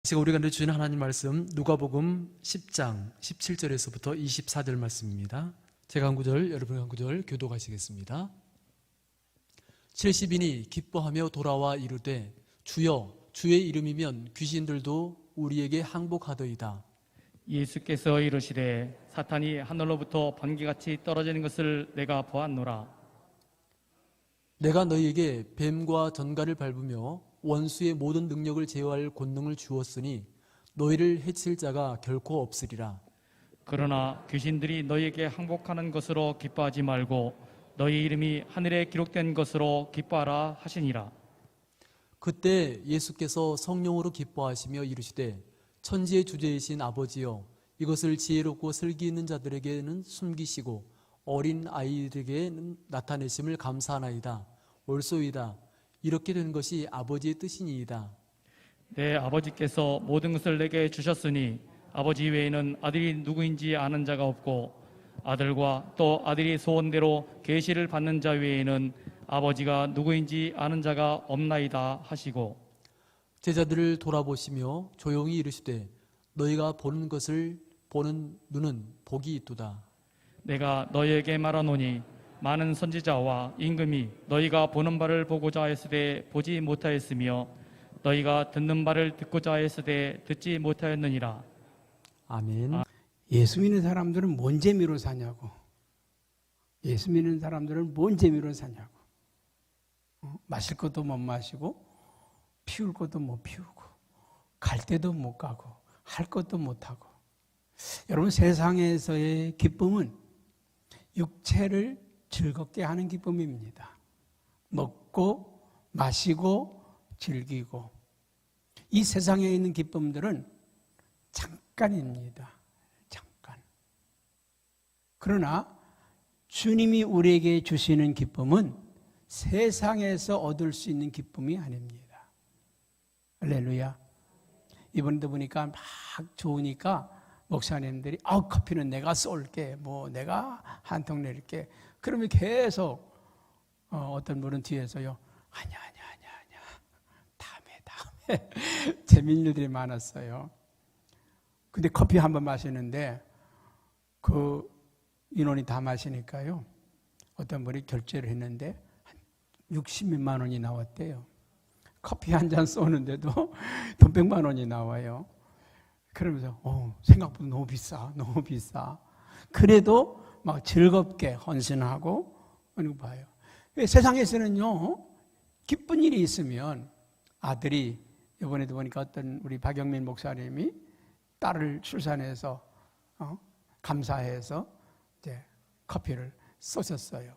제가 우리가 주시는 하나님 말씀 누가복음 10장 17절에서부터 24절 말씀입니다. 제가 한 구절, 여러분이 한 구절 교독하시겠습니다. 70인이 기뻐하며 돌아와 이르되 주여 주의 이름이면 귀신들도 우리에게 항복하더이다. 예수께서 이르시되 사탄이 하늘로부터 번개같이 떨어지는 것을 내가 보았노라. 내가 너희에게 뱀과 전갈을 밟으며 원수의 모든 능력을 제어할 권능을 주었으니 너희를 해칠 자가 결코 없으리라. 그러나 귀신들이 너희에게 항복하는 것으로 기뻐하지 말고 너희 이름이 하늘에 기록된 것으로 기뻐하라 하시니라. 그때 예수께서 성령으로 기뻐하시며 이르시되 천지의 주제이신 아버지여 이것을 지혜롭고 슬기 있는 자들에게는 숨기시고 어린 아이들에게는 나타내심을 감사하나이다. 옳소이다. 이렇게 된 것이 아버지의 뜻이니이다. 내 아버지께서 모든 것을 내게 주셨으니 아버지 외에는 아들이 누구인지 아는 자가 없고 아들과 또 아들이 소원대로 계시를 받는 자 외에는 아버지가 누구인지 아는 자가 없나이다 하시고 제자들을 돌아보시며 조용히 이르시되 너희가 보는 것을 보는 눈은 복이 있도다. 내가 너희에게 말하노니 많은 선지자와 임금이 너희가 보는 바를 보고자 하였으되 보지 못하였으며 너희가 듣는 바를 듣고자 하였으되 듣지 못하였느니라. 아멘. 예수 믿는 사람들은 뭔 재미로 사냐고. 예수 믿는 사람들은 뭔 재미로 사냐고. 마실 것도 못 마시고 피울 것도 못 피우고 갈 데도 못 가고 할 것도 못 하고. 여러분, 세상에서의 기쁨은 육체를 즐겁게 하는 기쁨입니다. 먹고 마시고 즐기고. 이 세상에 있는 기쁨들은 잠깐입니다. 잠깐. 그러나 주님이 우리에게 주시는 기쁨은 세상에서 얻을 수 있는 기쁨이 아닙니다. 할렐루야. 이번에도 보니까 막 좋으니까 목사님들이 커피는 내가 쏠게, 내가 한 통 낼게. 그러면 계속 어떤 분은 뒤에서요, 아니야 다음에 재미있는 일들이 많았어요. 근데 커피 한 번 마시는데 그 인원이 다 마시니까요, 어떤 분이 결제를 했는데 한 60만 원이 나왔대요. 커피 한 잔 쏘는데도 돈 100만 원이 나와요. 그러면서 생각보다 너무 비싸. 그래도 막 즐겁게 헌신하고 하는 거 봐요. 세상에서는요, 기쁜 일이 있으면 아들이, 이번에도 보니까 어떤 우리 박영민 목사님이 딸을 출산해서 감사해서 이제 커피를 쏘셨어요.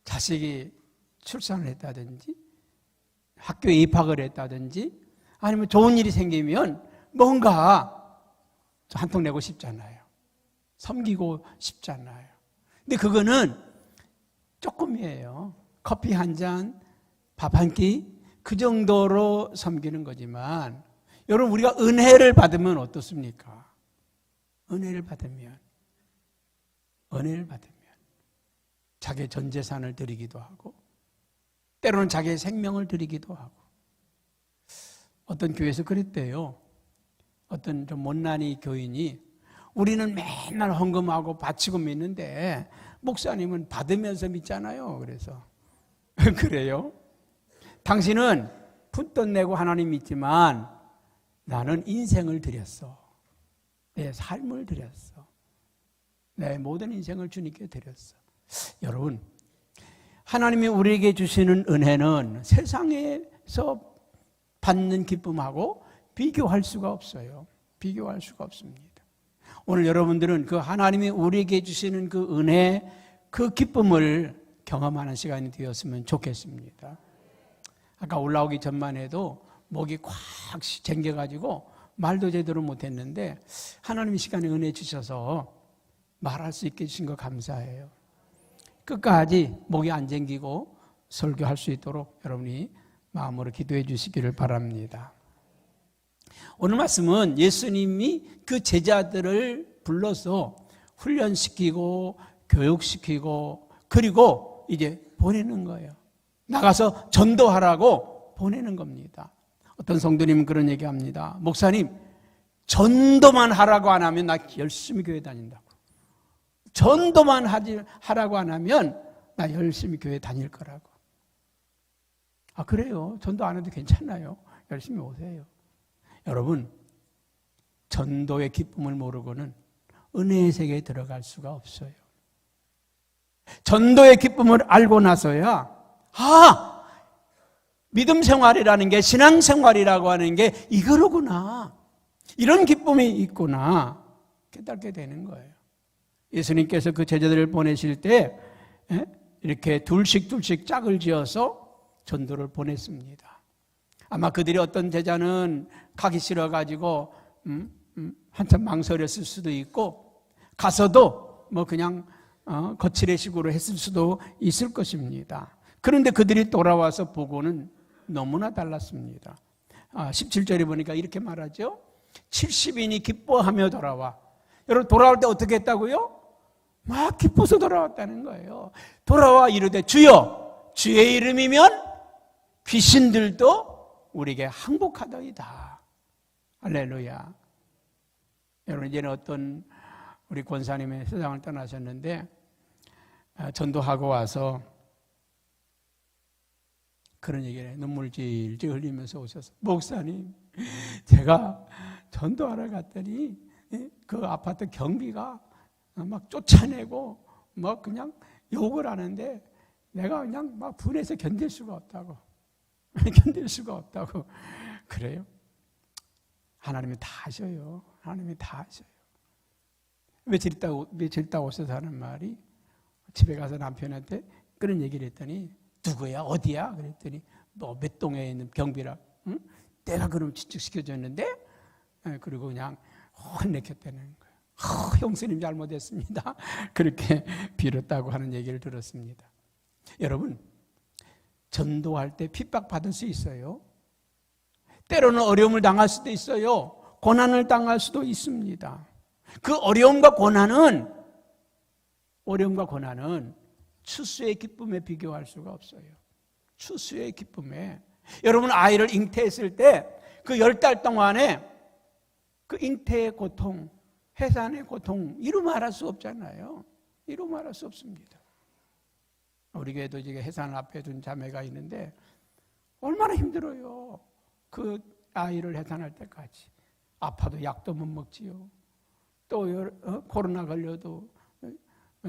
자식이 출산을 했다든지 학교에 입학을 했다든지 아니면 좋은 일이 생기면 뭔가 한 통 내고 싶잖아요. 섬기고 싶잖아요. 근데 그거는 조금이에요. 커피 한 잔, 밥 한 끼, 그 정도로 섬기는 거지만, 여러분, 우리가 은혜를 받으면 어떻습니까? 은혜를 받으면 자기의 전 재산을 드리기도 하고, 때로는 자기의 생명을 드리기도 하고. 어떤 교회에서 그랬대요. 어떤 좀 못난이 교인이, 우리는 맨날 헌금하고 바치고 믿는데 목사님은 받으면서 믿잖아요. 그래서 그래요? 당신은 푼돈 내고 하나님 믿지만 나는 인생을 드렸어. 내 삶을 드렸어. 내 모든 인생을 주님께 드렸어. 여러분, 하나님이 우리에게 주시는 은혜는 세상에서 받는 기쁨하고 비교할 수가 없어요. 비교할 수가 없습니다. 오늘 여러분들은 그 하나님이 우리에게 주시는 그 은혜, 그 기쁨을 경험하는 시간이 되었으면 좋겠습니다. 아까 올라오기 전만 해도 목이 콱 쟁겨가지고 말도 제대로 못했는데 하나님이 시간에 은혜 주셔서 말할 수 있게 해주신 거 감사해요. 끝까지 목이 안 쟁기고 설교할 수 있도록 여러분이 마음으로 기도해 주시기를 바랍니다. 오늘 말씀은 예수님이 그 제자들을 불러서 훈련시키고 교육시키고 그리고 이제 보내는 거예요. 나가서 전도하라고 보내는 겁니다. 어떤 성도님은 그런 얘기합니다. 목사님, 전도만 하라고 안 하면 나 열심히 교회 다닌다고. 전도만 하라고 안 하면 나 열심히 교회 다닐 거라고. 아, 그래요? 전도 안 해도 괜찮아요. 열심히 오세요. 여러분, 전도의 기쁨을 모르고는 은혜의 세계에 들어갈 수가 없어요. 전도의 기쁨을 알고 나서야 믿음 생활이라는 게, 신앙 생활이라고 하는 게 이거로구나, 이런 기쁨이 있구나 깨닫게 되는 거예요. 예수님께서 그 제자들을 보내실 때 이렇게 둘씩 짝을 지어서 전도를 보냈습니다. 아마 그들이 어떤 제자는 가기 싫어가지고 한참 망설였을 수도 있고, 가서도 뭐 그냥 거칠의식으로 했을 수도 있을 것입니다. 그런데 그들이 돌아와서 보고는 너무나 달랐습니다. 17절에 보니까 이렇게 말하죠. 70인이 기뻐하며 돌아와. 여러분, 돌아올 때 어떻게 했다고요? 막 기뻐서 돌아왔다는 거예요. 돌아와 이르되 주여, 주의 이름이면 귀신들도 우리에게 항복하더이다. 할렐루야. 여러분, 이제는 어떤 우리 권사님의 세상을 떠나셨는데 전도하고 와서 그런 얘기를 해요. 눈물 질질 흘리면서 오셔서, 목사님, 제가 전도하러 갔더니 그 아파트 경비가 막 쫓아내고 막 그냥 욕을 하는데 내가 그냥 막 분해서 견딜 수가 없다고. 견딜 수가 없다고. 그래요? 하나님이 다 하셔요. 하나님이 다 하셔요. 며칠 있다 오셔서 하는 말이, 집에 가서 남편한테 그런 얘기를 했더니, 누구야? 어디야? 그랬더니, 너 몇 동에 있는 경비라. 응? 내가 그럼 지적시켜줬는데? 그리고 그냥 혼내켰다는 거예요. 형수님 잘못했습니다. 그렇게 빌었다고 하는 얘기를 들었습니다. 여러분, 전도할 때 핍박받을 수 있어요. 때로는 어려움을 당할 수도 있어요. 고난을 당할 수도 있습니다. 그 어려움과 고난은 추수의 기쁨에 비교할 수가 없어요. 추수의 기쁨에. 여러분, 아이를 잉태했을 때 그 10달 동안에 그 잉태의 고통, 해산의 고통, 이루 말할 수 없잖아요. 이루 말할 수 없습니다. 우리 교회도 이제 해산 앞에 둔 자매가 있는데 얼마나 힘들어요. 그 아이를 해산할 때까지. 아파도 약도 못 먹지요. 또 코로나 걸려도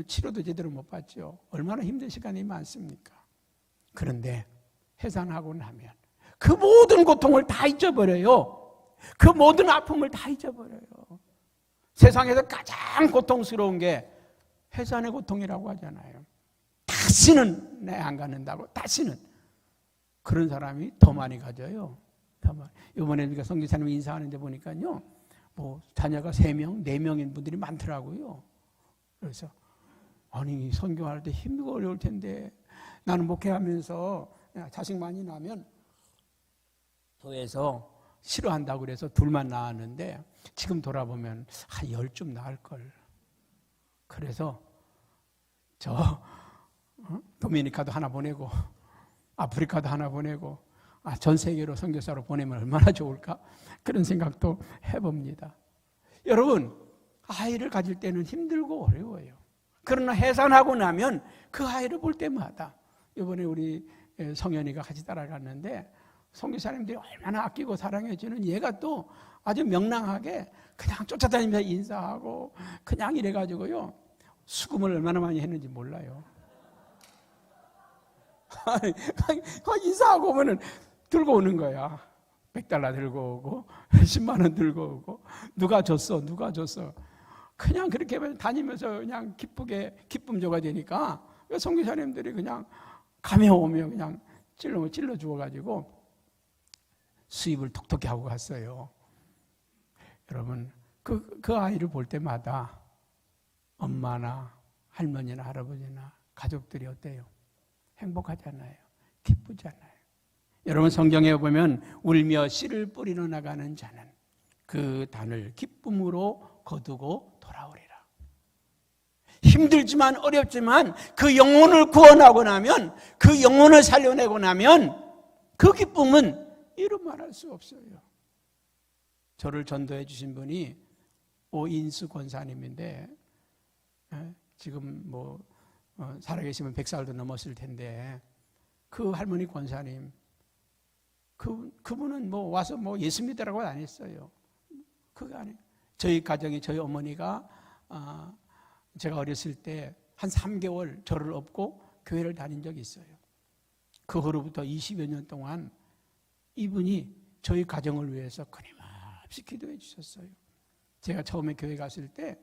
치료도 제대로 못 받죠. 얼마나 힘든 시간이 많습니까? 그런데 해산하고 나면 그 모든 고통을 다 잊어버려요. 그 모든 아픔을 다 잊어버려요. 세상에서 가장 고통스러운 게 해산의 고통이라고 하잖아요. 다시는 내 안 갖는다고. 다시는. 그런 사람이 더 많이 가져요. 더 많이. 이번에 우리가 성교사님 인사하는데 보니까요, 뭐 자녀가 3명, 4명인 분들이 많더라고요. 그래서 아니, 선교할 때 힘들고 어려울 텐데, 나는 목회하면서 자식 많이 낳으면 교회에서 싫어한다고 그래서 둘만 낳았는데 지금 돌아보면 10쯤 낳을걸. 그래서 도미니카도 하나 보내고 아프리카도 하나 보내고 전 세계로 선교사로 보내면 얼마나 좋을까? 그런 생각도 해봅니다. 여러분, 아이를 가질 때는 힘들고 어려워요. 그러나 해산하고 나면 그 아이를 볼 때마다, 이번에 우리 성현이가 같이 따라갔는데 선교사님들이 얼마나 아끼고 사랑해주는, 얘가 또 아주 명랑하게 그냥 쫓아다니면서 인사하고 그냥 이래가지고요, 수금을 얼마나 많이 했는지 몰라요. 인사하고 오면은 들고 오는 거야. $100 들고 오고 10만 원 들고 오고, 누가 줬어? 그냥 그렇게 다니면서 그냥 기쁘게 기쁨 줘가 되니까 선교사님들이 그냥 가며 오며 그냥 찔러 주어가지고 수입을 톡톡히 하고 갔어요. 여러분, 그 아이를 볼 때마다 엄마나 할머니나 할아버지나 가족들이 어때요? 행복하잖아요. 기쁘잖아요. 여러분, 성경에 보면 울며 씨를 뿌리러 나가는 자는 그 단을 기쁨으로 거두고 돌아오리라. 힘들지만 어렵지만 그 영혼을 구원하고 나면, 그 영혼을 살려내고 나면 그 기쁨은 이루 말할 수 없어요. 저를 전도해 주신 분이 오인수 권사님인데 지금 뭐 살아계시면 100살도 넘었을 텐데 그 할머니 권사님 그분은 뭐 와서 뭐 예수 믿으라고 안 했어요. 그거 아니에요. 저희 가정이 저희 어머니가 제가 어렸을 때 한 3개월 저를 업고 교회를 다닌 적이 있어요. 그 후로부터 20여 년 동안 이분이 저희 가정을 위해서 끊임없이 기도해 주셨어요. 제가 처음에 교회 갔을 때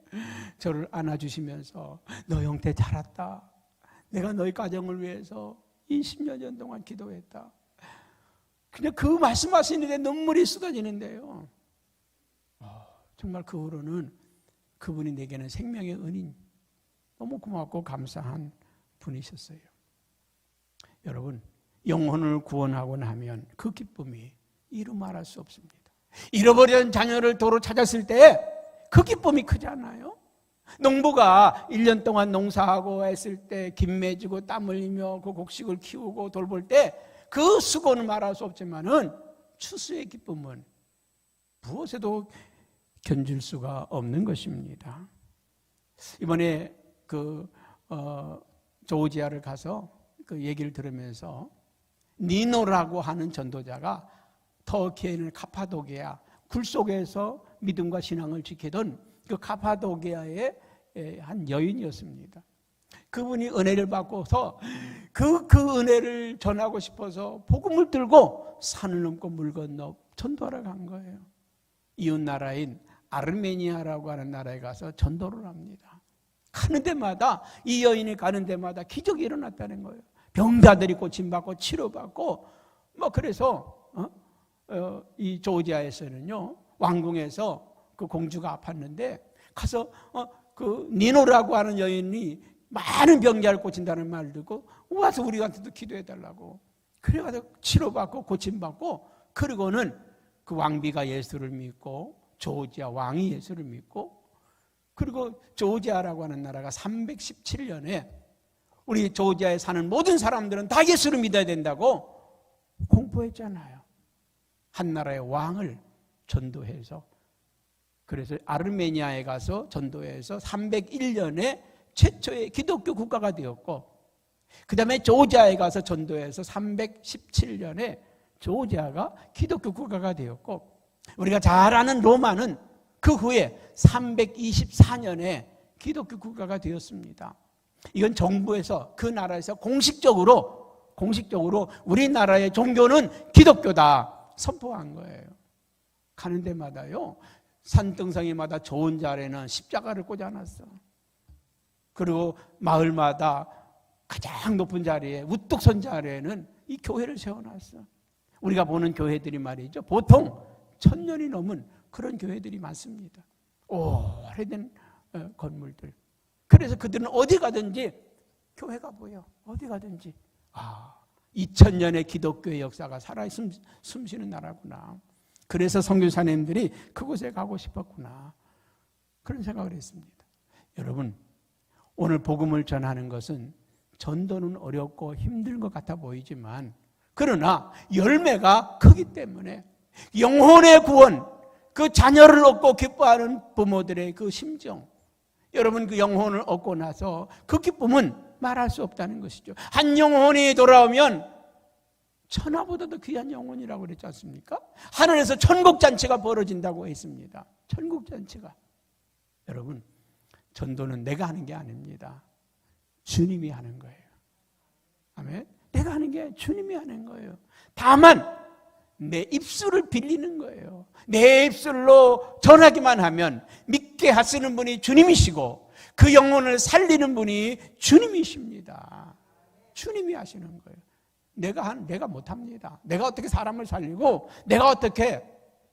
저를 안아주시면서 너 형태 잘 왔다. 내가 너희 가정을 위해서 20여 년 동안 기도했다. 그냥 그 말씀하시는데 눈물이 쏟아지는데요. 정말 그 후로는 그분이 내게는 생명의 은인, 너무 고맙고 감사한 분이셨어요. 여러분, 영혼을 구원하고 나면 그 기쁨이 이루 말할 수 없습니다. 잃어버린 자녀를 도로 찾았을 때 그 기쁨이 크지 않아요? 농부가 1년 동안 농사하고 했을 때 김 매주고 땀 흘리며 그 곡식을 키우고 돌볼 때 그 수고는 말할 수 없지만은 추수의 기쁨은 무엇에도 견줄 수가 없는 것입니다. 이번에 조지아를 가서 그 얘기를 들으면서 니노라고 하는 전도자가 터키에 있는 카파도기아 굴 속에서 믿음과 신앙을 지키던 그 카파도기아의 한 여인이었습니다. 그분이 은혜를 받고서 그 은혜를 전하고 싶어서 복음을 들고 산을 넘고 물 건너 전도하러 간 거예요. 이웃 나라인 아르메니아라고 하는 나라에 가서 전도를 합니다. 가는 데마다 이 여인이 가는 데마다 기적이 일어났다는 거예요. 병자들이 고침받고 치료받고 뭐 그래서 이 조지아에서는요 왕궁에서 그 공주가 아팠는데 가서 그 니노라고 하는 여인이 많은 병자를 고친다는 말을 듣고 와서 우리한테도 기도해달라고 그래가지고 치료받고 고침받고 그리고는 그 왕비가 예수를 믿고 조지아 왕이 예수를 믿고 그리고 조지아라고 하는 나라가 317년에 우리 조지아에 사는 모든 사람들은 다 예수를 믿어야 된다고 공포했잖아요. 한 나라의 왕을 전도해서 그래서 아르메니아에 가서 전도해서 301년에 최초의 기독교 국가가 되었고 그 다음에 조지아에 가서 전도해서 317년에 조지아가 기독교 국가가 되었고 우리가 잘 아는 로마는 그 후에 324년에 기독교 국가가 되었습니다. 이건 정부에서 그 나라에서 공식적으로 우리나라의 종교는 기독교다 선포한 거예요. 가는 데마다요 산등성이마다 좋은 자리에는 십자가를 꽂아놨어. 그리고 마을마다 가장 높은 자리에 우뚝 선 자리에는 이 교회를 세워놨어. 우리가 보는 교회들이 말이죠 보통 1000년이 넘은 그런 교회들이 많습니다. 오래된 건물들. 그래서 그들은 어디 가든지 교회가 보여. 어디 가든지 2000년의 기독교의 역사가 살아 숨쉬는 나라구나. 그래서 선교사님들이 그곳에 가고 싶었구나. 그런 생각을 했습니다. 여러분, 오늘 복음을 전하는 것은 전도는 어렵고 힘든 것 같아 보이지만 그러나 열매가 크기 때문에 영혼의 구원, 그 자녀를 얻고 기뻐하는 부모들의 그 심정, 여러분 그 영혼을 얻고 나서 그 기쁨은 말할 수 없다는 것이죠. 한 영혼이 돌아오면 천하보다도 귀한 영혼이라고 그랬지 않습니까? 하늘에서 천국잔치가 벌어진다고 했습니다. 천국잔치가. 여러분, 전도는 내가 하는 게 아닙니다. 주님이 하는 거예요. 아멘. 내가 하는 게 주님이 하는 거예요. 다만 내 입술을 빌리는 거예요. 내 입술로 전하기만 하면 믿게 하시는 분이 주님이시고 그 영혼을 살리는 분이 주님이십니다. 주님이 하시는 거예요. 내가 못합니다. 내가 어떻게 사람을 살리고 내가 어떻게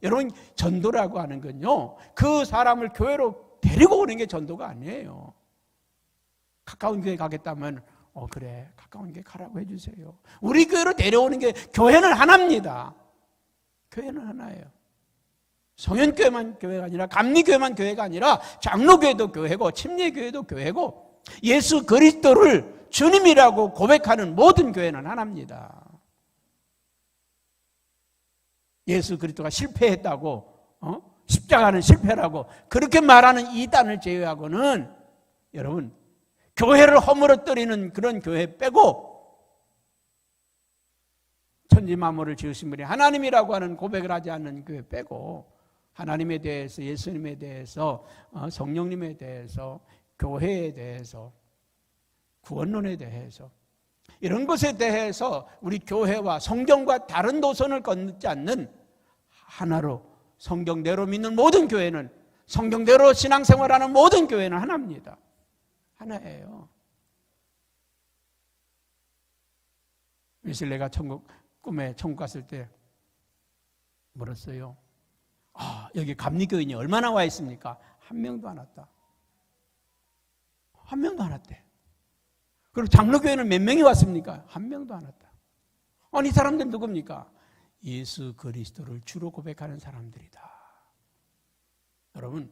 여러분 전도라고 하는 건요 그 사람을 교회로 데리고 오는 게 전도가 아니에요. 가까운 교회 가겠다면 그래 가까운 교회 가라고 해주세요. 우리 교회로 데려오는 게 교회는 하나입니다. 교회는 하나예요. 성현교회만 교회가 아니라 감리교회만 교회가 아니라 장로교회도 교회고 침례교회도 교회고 예수 그리스도를 주님이라고 고백하는 모든 교회는 하나입니다. 예수 그리스도가 실패했다고, 십자가는 실패라고 그렇게 말하는 이단을 제외하고는 여러분 교회를 허물어뜨리는 그런 교회 빼고 천지만물을 지으신 분이 하나님이라고 하는 고백을 하지 않는 교회 빼고 하나님에 대해서, 예수님에 대해서, 성령님에 대해서, 교회에 대해서, 구원론에 대해서 이런 것에 대해서 우리 교회와 성경과 다른 노선을 걷지 않는 하나로 성경대로 믿는 모든 교회는, 성경대로 신앙생활하는 모든 교회는 하나입니다. 하나예요. 웨슬레가 꿈에 천국 갔을 때 물었어요. 여기 감리교인이 얼마나 와 있습니까? 한 명도 안 왔다. 한 명도 안 왔대. 그리고 장로교회는 몇 명이 왔습니까? 한 명도 안 왔다. 아니, 이 사람들 누굽니까? 예수 그리스도를 주로 고백하는 사람들이다. 여러분,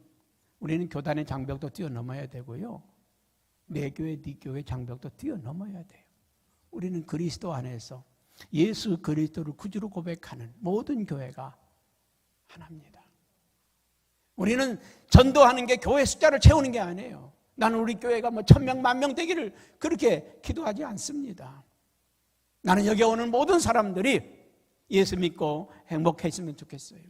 우리는 교단의 장벽도 뛰어넘어야 되고요. 내 교회, 네 교회 장벽도 뛰어넘어야 돼요. 우리는 그리스도 안에서 예수 그리스도를 구주로 고백하는 모든 교회가 하나입니다. 우리는 전도하는 게 교회 숫자를 채우는 게 아니에요. 나는 우리 교회가 1000명, 10,000명 되기를 그렇게 기도하지 않습니다. 나는 여기 오는 모든 사람들이 예수 믿고 행복했으면 좋겠어요.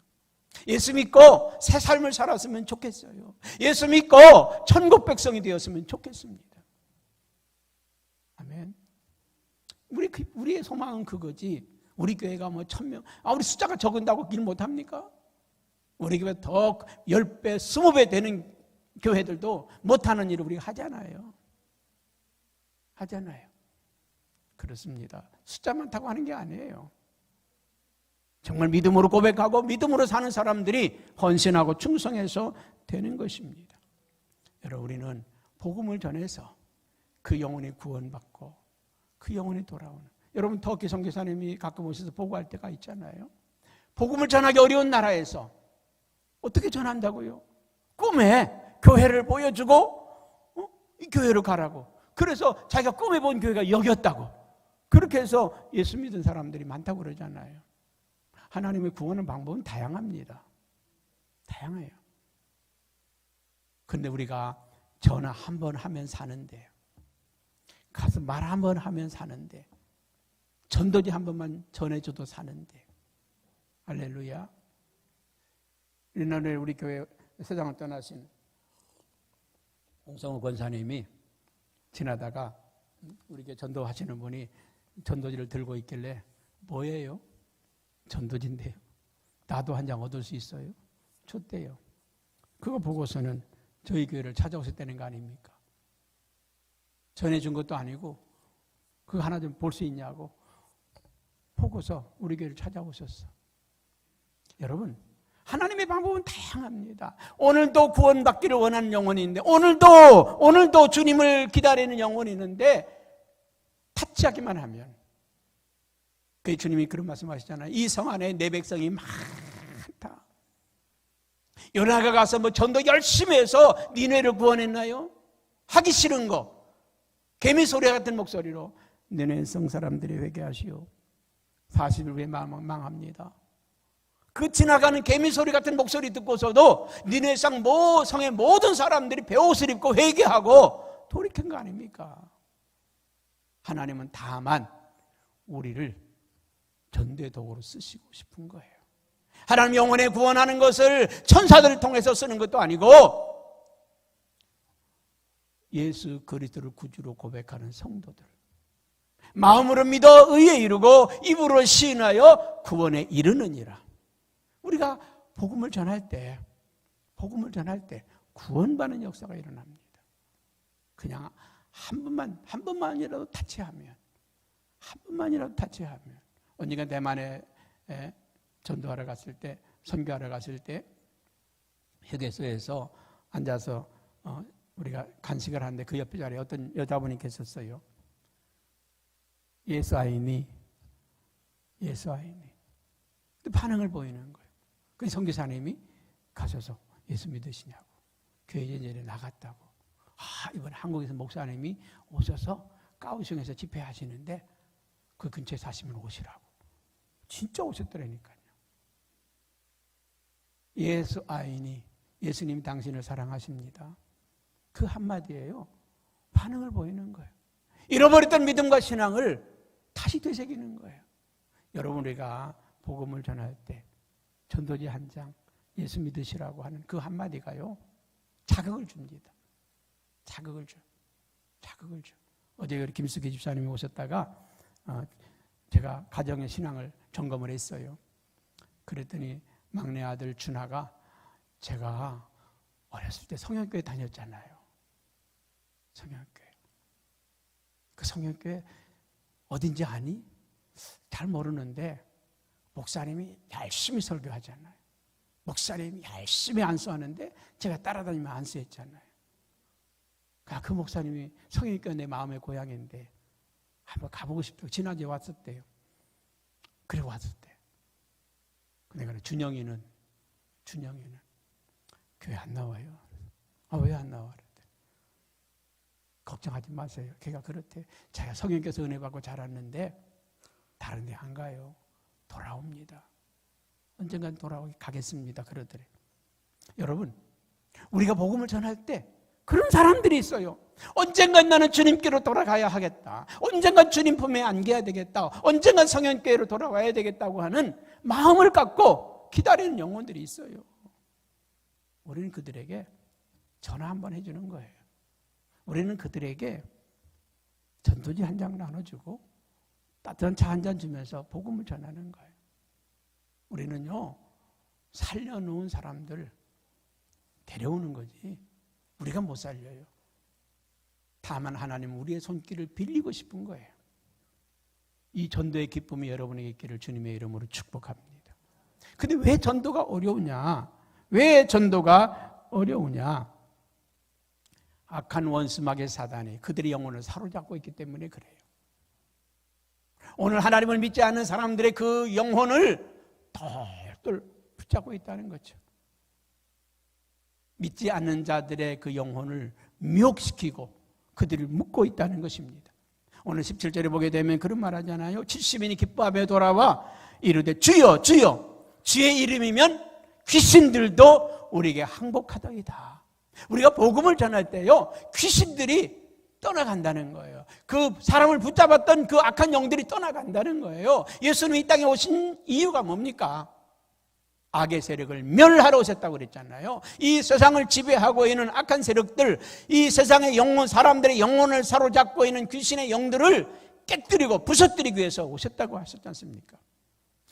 예수 믿고 새 삶을 살았으면 좋겠어요. 예수 믿고 천국 백성이 되었으면 좋겠습니다. 아멘. 우리의 소망은 그거지. 우리 교회가 1,000명, 우리 숫자가 적은다고 일 못합니까? 우리 교회 더 10배, 20배 되는 교회들도 못하는 일을 우리가 하잖아요. 그렇습니다. 숫자 많다고 하는 게 아니에요. 정말 믿음으로 고백하고 믿음으로 사는 사람들이 헌신하고 충성해서 되는 것입니다. 여러분, 우리는 복음을 전해서 그 영혼이 구원받고 그 영혼이 돌아오는, 여러분 터키 선교사님이 가끔 오셔서 보고할 때가 있잖아요. 복음을 전하기 어려운 나라에서 어떻게 전한다고요? 꿈에 교회를 보여주고 이 교회로 가라고. 그래서 자기가 꿈에 본 교회가 여기였다고. 그렇게 해서 예수 믿은 사람들이 많다고 그러잖아요. 하나님의 구원의 방법은 다양합니다. 다양해요. 근데 우리가 전화 한 번 하면 사는데, 가서 말 한 번 하면 사는데, 전도지 한 번만 전해줘도 사는데, 할렐루야. 옛날에 우리 교회 세상을 떠나신 홍성우 권사님이 지나다가 우리 교회 전도하시는 분이 전도지를 들고 있길래, 뭐예요? 전도지인데요. 나도 한 장 얻을 수 있어요? 줬대요. 그거 보고서는 저희 교회를 찾아오셨다는 거 아닙니까? 전해준 것도 아니고 그거 하나 좀 볼 수 있냐고 보고서 우리 교회를 찾아오셨어. 여러분, 하나님의 방법은 다양합니다. 오늘도 구원받기를 원하는 영혼이 있는데, 오늘도 주님을 기다리는 영혼이 있는데 타치하기만 하면, 그 주님이 그런 말씀하시잖아요. 이 성 안에 내 백성이 많다. 요나가 가서 전도 열심히 해서 니네를 구원했나요? 하기 싫은 거, 개미 소리 같은 목소리로 너네 성 사람들이 회개하시오. 40일 후에 망합니다. 그 지나가는 개미 소리 같은 목소리 듣고서도 니네 성의 모든 사람들이 베옷을 입고 회개하고 돌이킨 거 아닙니까? 하나님은 다만 우리를 전도의 도구로 쓰시고 싶은 거예요. 하나님 영혼에 구원하는 것을 천사들을 통해서 쓰는 것도 아니고 예수 그리스도를 구주로 고백하는 성도들, 마음으로 믿어 의에 이르고 입으로 시인하여 구원에 이르느니라. 우리가 복음을 전할 때 구원받는 역사가 일어납니다. 그냥 한 번만이라도 타치하면, 언니가 대만에 전도하러 갔을 때, 선교하러 갔을 때 휴게소에서 앉아서 우리가 간식을 하는데 그 옆에 자리에 어떤 여자분이 계셨어요. 예수 아이니? 반응을 보이는 거예요. 그 선교사님이 가셔서 예수 믿으시냐고, 교회 예전에 나갔다고. 이번에 한국에서 목사님이 오셔서 까오슝에서 집회하시는데 그 근처에 사시면 오시라고. 진짜 오셨더라니까요. 예수 아이니, 예수님 당신을 사랑하십니다. 그 한마디예요. 반응을 보이는 거예요. 잃어버렸던 믿음과 신앙을 다시 되새기는 거예요. 여러분, 우리가 복음을 전할 때 전도지 한 장, 예수 믿으시라고 하는 그 한마디가요, 자극을 줍니다. 자극을 줘. 어제 김숙희 집사님이 오셨다가 제가 가정의 신앙을 점검을 했어요. 그랬더니 막내 아들 준하가, 제가 어렸을 때 성형교회 다녔잖아요. 성형교회. 그 성형교회 어딘지 아니? 잘 모르는데 목사님이 열심히 설교하잖아요. 목사님이 열심히 안수하는데 제가 따라다니면 안수했잖아요. 그 목사님이 성형교회 내 마음의 고향인데 한번 가보고 싶다고 지난주에 왔었대요. 그래 왔었대. 내가 준영이는 교회 안 나와요. 왜 안 나와? 걱정하지 마세요. 걔가 그렇대. 자기가 성령께서 은혜 받고 자랐는데 다른 데 안 가요. 돌아옵니다. 언젠간 가겠습니다. 그러더래. 여러분, 우리가 복음을 전할 때 그런 사람들이 있어요. 언젠간 나는 주님께로 돌아가야 하겠다. 언젠간 주님 품에 안겨야 되겠다. 언젠간 성령교회로 돌아와야 되겠다고 하는 마음을 갖고 기다리는 영혼들이 있어요. 우리는 그들에게 전화 한번 해주는 거예요. 우리는 그들에게 전도지 한 장 나눠주고 따뜻한 차 한 잔 주면서 복음을 전하는 거예요. 우리는요, 살려놓은 사람들 데려오는 거지 우리가 못 살려요. 다만 하나님은 우리의 손길을 빌리고 싶은 거예요. 이 전도의 기쁨이 여러분에게 있기를 주님의 이름으로 축복합니다. 근데 왜 전도가 어려우냐? 악한 원수마귀 사단이 그들의 영혼을 사로잡고 있기 때문에 그래요. 오늘 하나님을 믿지 않는 사람들의 그 영혼을 똘똘 붙잡고 있다는 거죠. 믿지 않는 자들의 그 영혼을 미혹시키고 그들을 묶고 있다는 것입니다. 오늘 17절에 보게 되면 그런 말 하잖아요. 70인이 기뻐하며 돌아와 이르되 주여 주여 주의 이름이면 귀신들도 우리에게 항복하더이다. 우리가 복음을 전할 때요, 귀신들이 떠나간다는 거예요. 그 사람을 붙잡았던 그 악한 영들이 떠나간다는 거예요. 예수님이 이 땅에 오신 이유가 뭡니까? 악의 세력을 멸하러 오셨다고 그랬잖아요. 이 세상을 지배하고 있는 악한 세력들, 이 세상의 영혼, 사람들의 영혼을 사로잡고 있는 귀신의 영들을 깨뜨리고 부서뜨리기 위해서 오셨다고 하셨지 않습니까?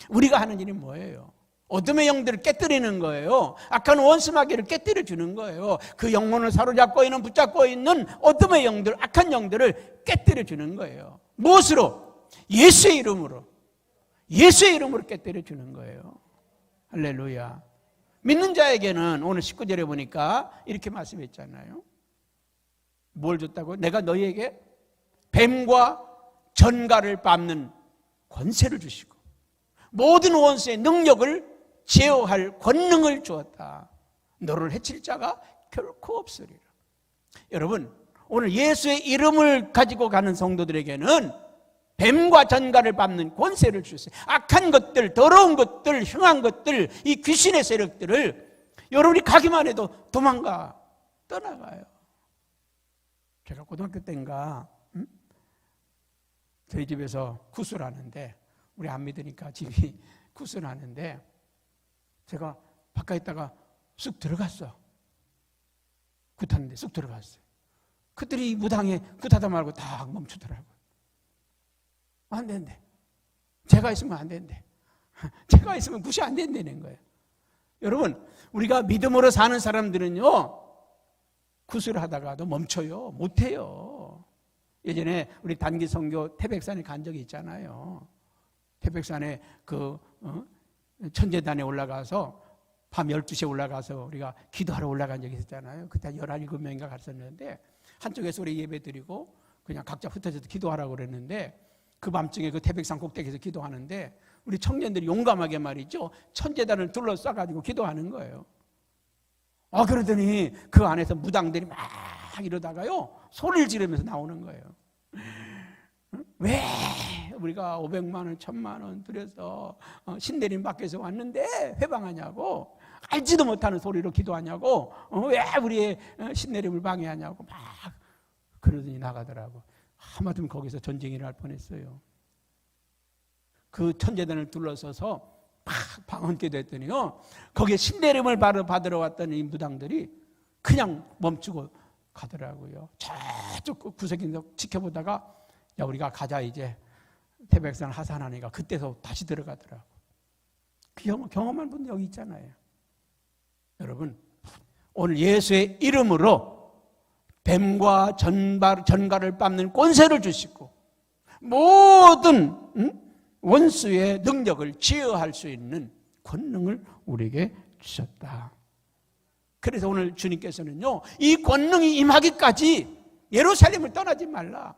우리가 하는 일이 뭐예요? 어둠의 영들을 깨뜨리는 거예요. 악한 원수마귀를 깨뜨려 주는 거예요. 그 영혼을 사로잡고 있는, 붙잡고 있는 어둠의 영들, 악한 영들을 깨뜨려 주는 거예요. 무엇으로? 예수의 이름으로. 예수의 이름으로 깨뜨려 주는 거예요. 할렐루야. 믿는 자에게는 오늘 19절에 보니까 이렇게 말씀했잖아요. 뭘 줬다고? 내가 너희에게 뱀과 전갈을 밟는 권세를 주시고 모든 원수의 능력을 제어할 권능을 주었다. 너를 해칠 자가 결코 없으리라. 여러분, 오늘 예수의 이름을 가지고 가는 성도들에게는 뱀과 전갈을 밟는 권세를 주셨어요. 악한 것들, 더러운 것들, 흉한 것들, 이 귀신의 세력들을 여러분이 가기만 해도 도망가, 떠나가요. 제가 고등학교 때인가 저희 집에서 구슬 하는데, 우리 안 믿으니까 집이 구슬 하는데 제가 바깥에 있다가 쑥 들어갔어. 굿하는데 쑥 들어갔어요. 그들이 무당에 굿하다 말고 다 멈추더라고요. 안 된대. 제가 있으면 안 된대. 제가 있으면 굿이 안 된다는 거예요. 여러분, 우리가 믿음으로 사는 사람들은요, 굿을 하다가도 멈춰요. 못해요. 예전에 우리 단기 선교 태백산에 간 적이 있잖아요. 태백산에 천재단에 올라가서 밤 12시에 올라가서 우리가 기도하러 올라간 적이 있었잖아요. 그때 17명인가 갔었는데 한쪽에서 우리 예배 드리고 그냥 각자 흩어져서 기도하라고 그랬는데 그 밤중에 그 태백산 꼭대기에서 기도하는데 우리 청년들이 용감하게 말이죠. 천재단을 둘러싸가지고 기도하는 거예요. 그러더니 그 안에서 무당들이 막 이러다가요. 소리를 지르면서 나오는 거예요. 왜 우리가 500만 원, 1000만 원 들여서 신내림 밖에서 왔는데 회방하냐고. 알지도 못하는 소리로 기도하냐고, 왜 우리의 신내림을 방해하냐고 막 그러더니 나가더라고. 하마터면 거기서 전쟁이 일어날 뻔했어요. 그 천재단을 둘러서서 막 방언기도 했더니요, 거기에 신내림을 받으러 왔던 이 무당들이 그냥 멈추고 가더라고요. 저쪽 구석에서 지켜보다가 야, 우리가 가자, 이제 태백산 하산하니까 그때서 다시 들어가더라고. 그 경험한 분 여기 있잖아요. 여러분, 오늘 예수의 이름으로 뱀과 전갈을 밟는 권세를 주시고 모든 원수의 능력을 제어할 수 있는 권능을 우리에게 주셨다. 그래서 오늘 주님께서는요, 이 권능이 임하기까지 예루살렘을 떠나지 말라.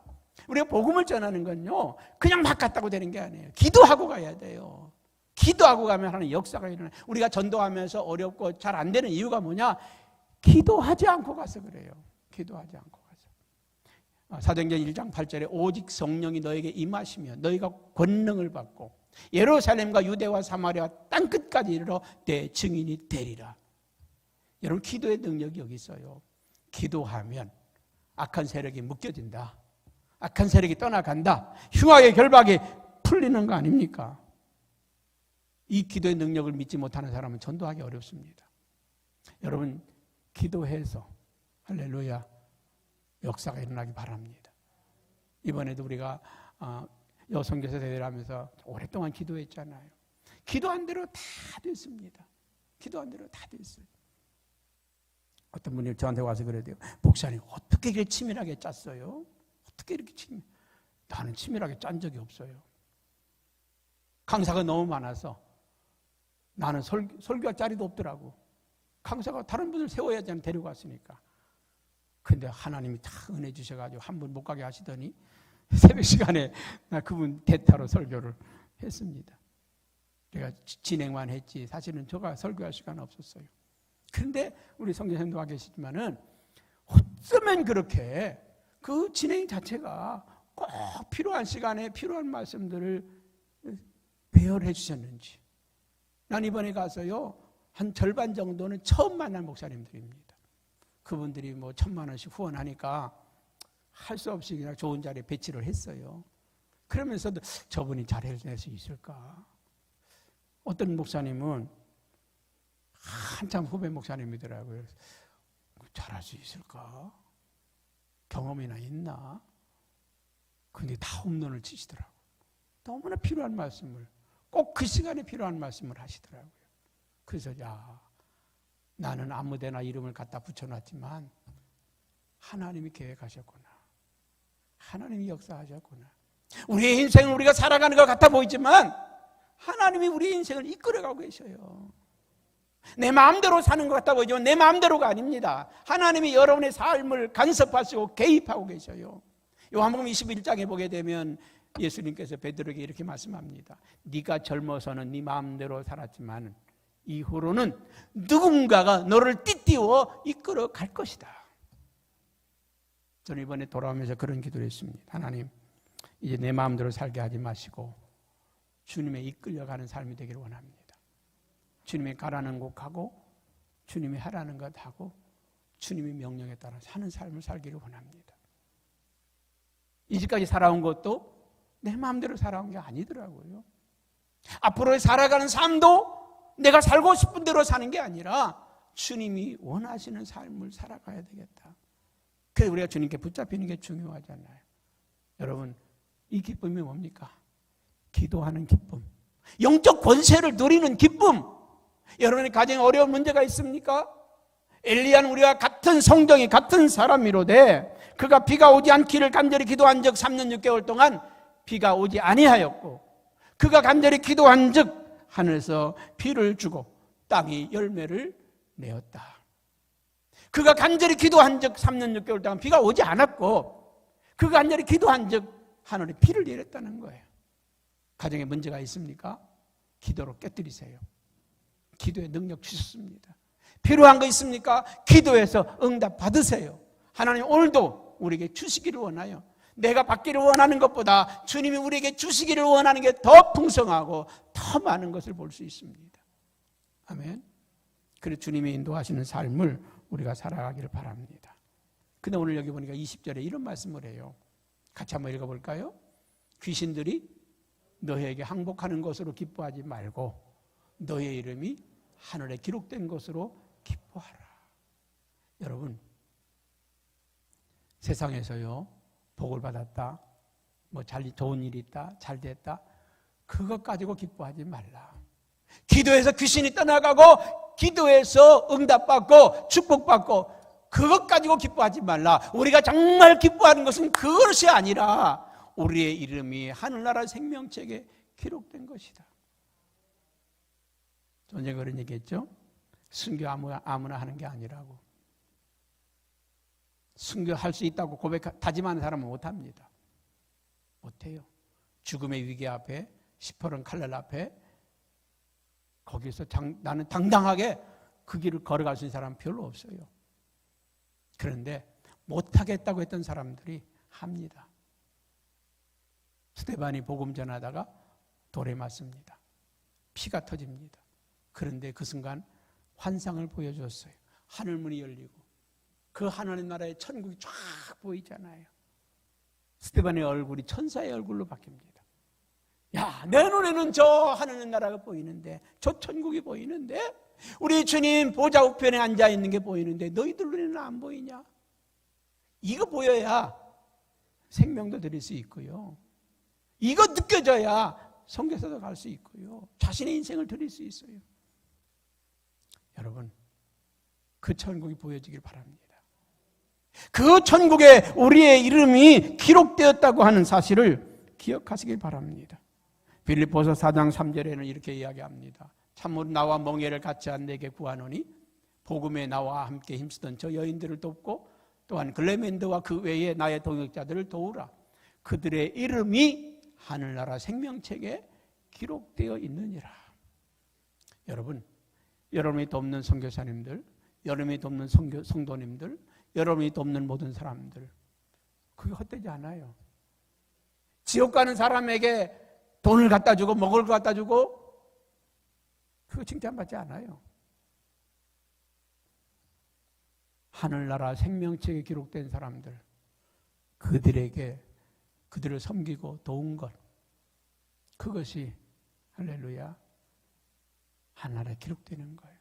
우리가 복음을 전하는 건요, 그냥 막 갔다고 되는 게 아니에요. 기도하고 가야 돼요. 기도하고 가면 하나님 역사가 일어나요. 우리가 전도하면서 어렵고 잘 안 되는 이유가 뭐냐? 기도하지 않고 가서 그래요. 기도하지 않고 가서. 사도행전 1장 8절에 오직 성령이 너에게 임하시면 너희가 권능을 받고 예루살렘과 유대와 사마리아 땅끝까지 이르러 내 증인이 되리라. 여러분, 기도의 능력이 여기 있어요. 기도하면 악한 세력이 묶여진다. 악한 세력이 떠나간다. 흉악의 결박이 풀리는 거 아닙니까? 이 기도의 능력을 믿지 못하는 사람은 전도하기 어렵습니다. 여러분, 기도해서 할렐루야 역사가 일어나기 바랍니다. 이번에도 우리가 여성교사 대회를 하면서 오랫동안 기도했잖아요. 기도한 대로 다 됐습니다. 기도한 대로 다 됐어요. 어떤 분이 저한테 와서 그래요. 목사님, 어떻게 이렇게 치밀하게 짰어요? 어떻게 이렇게 나는 치밀하게 짠 적이 없어요. 강사가 너무 많아서 나는 설교할 자리도 없더라고. 강사가 다른 분을 세워야 되는 데리고 왔으니까. 근데 하나님이 다 은혜 주셔가지고 한 분 못 가게 하시더니 새벽 시간에 나 그분 대타로 설교를 했습니다. 제가 진행만 했지 사실은 제가 설교할 시간 없었어요. 그런데 우리 성교사님도 와 계시지만은 어쩌면 그렇게 그 진행 자체가 꼭 필요한 시간에 필요한 말씀들을 배열해 주셨는지. 난 이번에 가서요, 한 절반 정도는 처음 만난 목사님들입니다. 그분들이 뭐 1,000만 원씩 후원하니까 할 수 없이 그냥 좋은 자리에 배치를 했어요. 그러면서도 저분이 잘 해낼 수 있을까? 어떤 목사님은 한참 후배 목사님이더라고요. 잘할 수 있을까? 경험이나 있나? 근데 다 홈런을 치시더라고요. 너무나 필요한 말씀을, 꼭 그 시간에 필요한 말씀을 하시더라고요. 그래서 나는 아무데나 이름을 갖다 붙여놨지만 하나님이 계획하셨구나. 하나님이 역사하셨구나. 우리의 인생은 우리가 살아가는 것 같아 보이지만 하나님이 우리의 인생을 이끌어가고 계셔요. 내 마음대로 사는 것 같아 보이지만 내 마음대로가 아닙니다. 하나님이 여러분의 삶을 간섭하시고 개입하고 계셔요. 요한복음 21장에 보게 되면 예수님께서 베드로에게 이렇게 말씀합니다. 네가 젊어서는 네 마음대로 살았지만 이후로는 누군가가 너를 띠띠워 이끌어 갈 것이다. 저는 이번에 돌아오면서 그런 기도를 했습니다. 하나님, 이제 내 마음대로 살게 하지 마시고 주님의 이끌려가는 삶이 되기를 원합니다. 주님이 가라는 곳 가고 주님이 하라는 것 하고 주님의 명령에 따라 사는 삶을 살기를 원합니다. 이제까지 살아온 것도 내 마음대로 살아온 게 아니더라고요. 앞으로 살아가는 삶도 내가 살고 싶은 대로 사는 게 아니라 주님이 원하시는 삶을 살아가야 되겠다. 그래서 우리가 주님께 붙잡히는 게 중요하잖아요. 여러분, 이 기쁨이 뭡니까? 기도하는 기쁨, 영적 권세를 누리는 기쁨. 여러분의 가정에 어려운 문제가 있습니까? 엘리야는 우리와 같은 성정이 같은 사람이로되 그가 비가 오지 않기를 간절히 기도한 적 3년 6개월 동안 비가 오지 아니하였고 그가 간절히 기도한 적 하늘에서 비를 주고 땅이 열매를 내었다. 그가 간절히 기도한 적 3년 6개월 동안 비가 오지 않았고 그가 간절히 기도한 적 하늘에 비를 내렸다는 거예요. 가정에 문제가 있습니까? 기도로 깨뜨리세요. 기도의 능력 주셨습니다. 필요한 거 있습니까? 기도해서 응답 받으세요. 하나님 오늘도 우리에게 주시기를 원하여 내가 받기를 원하는 것보다 주님이 우리에게 주시기를 원하는 게 더 풍성하고 더 많은 것을 볼 수 있습니다. 아멘. 그래서 주님이 인도하시는 삶을 우리가 살아가기를 바랍니다. 근데 오늘 여기 보니까 20절에 이런 말씀을 해요. 같이 한번 읽어볼까요? 귀신들이 너희에게 항복하는 것으로 기뻐하지 말고 너희의 이름이 하늘에 기록된 것으로 기뻐하라. 여러분, 세상에서요, 복을 받았다, 좋은 일이 있다, 잘 됐다, 그것 가지고 기뻐하지 말라. 기도해서 귀신이 떠나가고 기도해서 응답받고 축복받고 그것 가지고 기뻐하지 말라. 우리가 정말 기뻐하는 것은 그것이 아니라 우리의 이름이 하늘나라 생명책에 기록된 것이다. 전에 그런 얘기했죠. 순교 아무나 하는 게 아니라고. 순교할 수 있다고 다짐하는 사람은 못합니다. 못해요. 죽음의 위기 앞에, 시퍼런 칼날 앞에 거기서 나는 당당하게 그 길을 걸어갈 수 있는 사람은 별로 없어요. 그런데 못하겠다고 했던 사람들이 합니다. 스데반이 복음 전하다가 돌에 맞습니다. 피가 터집니다. 그런데 그 순간 환상을 보여줬어요. 하늘문이 열리고 그 하늘의 나라의 천국이 쫙 보이잖아요. 스데반의 얼굴이 천사의 얼굴로 바뀝니다. 야, 내 눈에는 저 하늘의 나라가 보이는데, 저 천국이 보이는데, 우리 주님 보좌 우편에 앉아 있는 게 보이는데 너희들 눈에는 안 보이냐? 이거 보여야 생명도 드릴 수 있고요. 이거 느껴져야 선교사도 갈 수 있고요. 자신의 인생을 드릴 수 있어요. 여러분, 그 천국이 보여지길 바랍니다. 그 천국에 우리의 이름이 기록되었다고 하는 사실을 기억하시길 바랍니다. 빌립보서 4장 3절에는 이렇게 이야기합니다. 참으로 나와 멍에를 같이 한 내게 구하노니 복음에 나와 함께 힘쓰던 저 여인들을 돕고 또한 글레멘드와 그 외에 나의 동역자들을 도우라. 그들의 이름이 하늘나라 생명책에 기록되어 있느니라. 여러분, 여러분이 돕는 선교사님들, 여러분이 돕는 성도님들, 여러분이 돕는 모든 사람들, 그게 헛되지 않아요. 지옥 가는 사람에게 돈을 갖다 주고 먹을 거 갖다 주고 그거 칭찬받지 않아요. 하늘나라 생명책에 기록된 사람들, 그들에게 그들을 섬기고 도운 것, 그것이 할렐루야 하늘에 기록되는 거예요.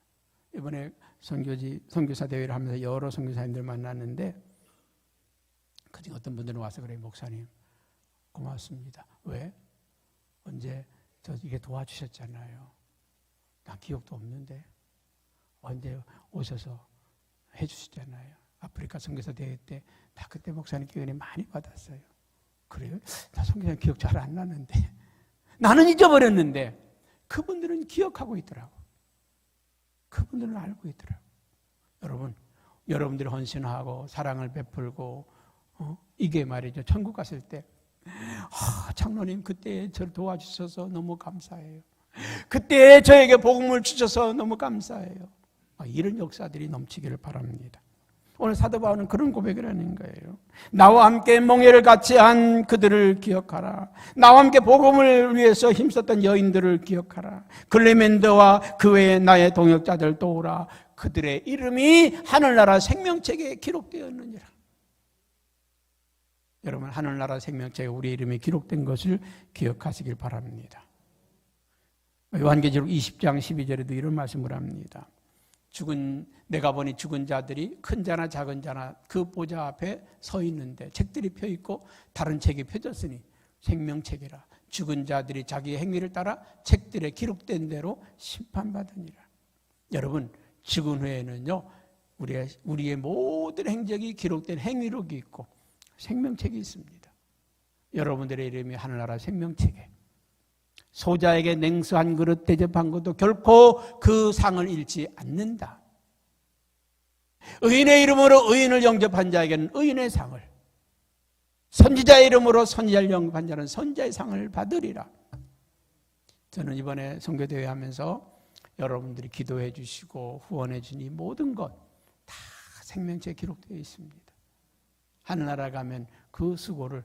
이번에 선교사 대회를 하면서 여러 선교사님들 만났는데 그중에 어떤 분들은 와서 그래요. 목사님 고맙습니다. 왜? 언제 저 이게 도와주셨잖아요. 나 기억도 없는데 언제 오셔서 해주시잖아요. 아프리카 선교사 대회 때 나 그때 목사님께 은혜 많이 받았어요. 그래요? 나 선교사님 기억 잘 안 나는데 나는 잊어버렸는데 그분들은 기억하고 있더라고. 그분들은 알고 있더라고. 여러분, 여러분들이 헌신하고 사랑을 베풀고 이게 말이죠. 천국 갔을 때 장로님 그때 저를 도와주셔서 너무 감사해요. 그때 저에게 복음을 주셔서 너무 감사해요. 이런 역사들이 넘치기를 바랍니다. 오늘 사도 바울은 그런 고백을 하는 거예요. 나와 함께 멍에를 같이 한 그들을 기억하라. 나와 함께 복음을 위해서 힘썼던 여인들을 기억하라. 글레멘드와 그 외에 나의 동역자들 도우라. 그들의 이름이 하늘나라 생명책에 기록되었느니라. 여러분, 하늘나라 생명책에 우리의 이름이 기록된 것을 기억하시길 바랍니다. 요한계시록 20장 12절에도 이런 말씀을 합니다. 내가 보니 죽은 자들이 큰 자나 작은 자나 그 보좌 앞에 서 있는데 책들이 펴 있고 다른 책이 펴졌으니 생명책이라. 죽은 자들이 자기의 행위를 따라 책들에 기록된 대로 심판받으니라. 여러분, 죽은 후에는요 우리의 모든 행적이 기록된 행위록이 있고 생명책이 있습니다. 여러분들의 이름이 하늘나라 생명책에, 소자에게 냉수 한 그릇 대접한 것도 결코 그 상을 잃지 않는다. 의인의 이름으로 의인을 영접한 자에게는 의인의 상을, 선지자의 이름으로 선지자를 영접한 자는 선지자의 상을 받으리라. 저는 이번에 선교대회 하면서 여러분들이 기도해 주시고 후원해 주니 모든 것 다 생명책에 기록되어 있습니다. 하늘나라 가면 그 수고를,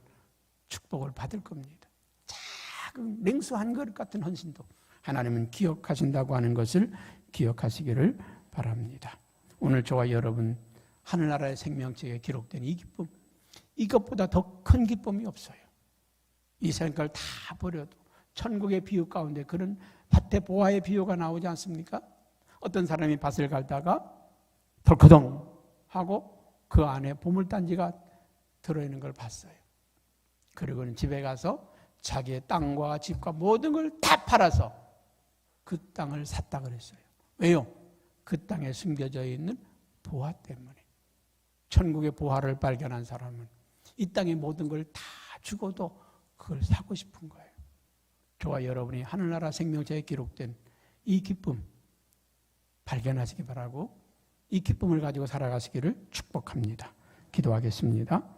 축복을 받을 겁니다. 작은 냉수 한 그릇 같은 헌신도 하나님은 기억하신다고 하는 것을 기억하시기를 바랍니다. 오늘 저와 여러분 하늘나라의 생명책에 기록된 이 기쁨, 이것보다 더 큰 기쁨이 없어요. 이 세상 걸 다 버려도 천국의 비유 가운데 그런 밭의 보화의 비유가 나오지 않습니까? 어떤 사람이 밭을 갈다가 덜커덩 하고 그 안에 보물단지가 들어있는 걸 봤어요. 그리고는 집에 가서 자기의 땅과 집과 모든 걸 다 팔아서 그 땅을 샀다 그랬어요. 왜요? 그 땅에 숨겨져 있는 보화 때문에. 천국의 보화를 발견한 사람은 이 땅의 모든 걸 다 주고도 그걸 사고 싶은 거예요. 저와 여러분이 하늘나라 생명체에 기록된 이 기쁨 발견하시기 바라고 이 기쁨을 가지고 살아가시기를 축복합니다. 기도하겠습니다.